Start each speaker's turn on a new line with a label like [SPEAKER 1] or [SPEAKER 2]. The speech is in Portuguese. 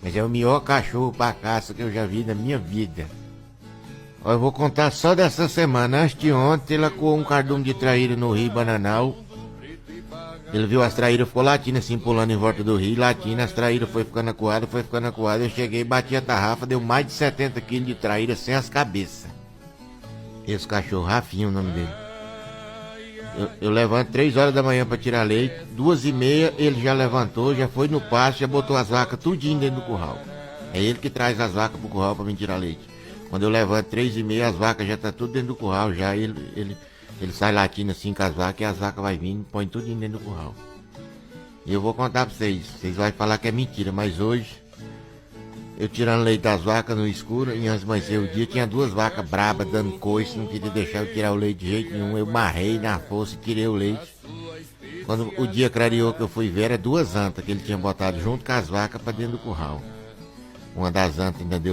[SPEAKER 1] Mas é o melhor cachorro pra caça que eu já vi na minha vida. Ó, eu vou contar só dessa semana. Antes de ontem, ele coou um cardume de traíra no rio Bananal. Ele viu as traíras, ficou latindo assim, pulando em volta do rio, latindo, as traíras foi ficando acuadas, foi ficando acuada. Eu cheguei, bati a tarrafa, deu mais de 70 quilos de traíra sem as cabeças. Esse cachorro, Rafinha, o nome dele. Eu levanto 3 horas da manhã pra tirar leite, 2h30 ele já levantou, já foi no pasto, já botou as vacas tudinho dentro do curral. É ele que traz as vacas pro curral pra mim tirar leite. Quando eu levanto 3h30, as vacas já tá tudo dentro do curral, já ele sai latindo assim com as vacas e as vacas vai vindo, põe tudo dentro do curral. E eu vou contar pra vocês vão falar que é mentira, mas hoje, eu tirando leite das vacas no escuro, e antes de amanhecer o dia, tinha 2 vacas brabas dando coice, não queria deixar eu tirar o leite de jeito nenhum, eu marrei na força e tirei o leite. Quando o dia clareou que eu fui ver, era 2 antas que ele tinha botado junto com as vacas pra dentro do curral. Uma das antas ainda deu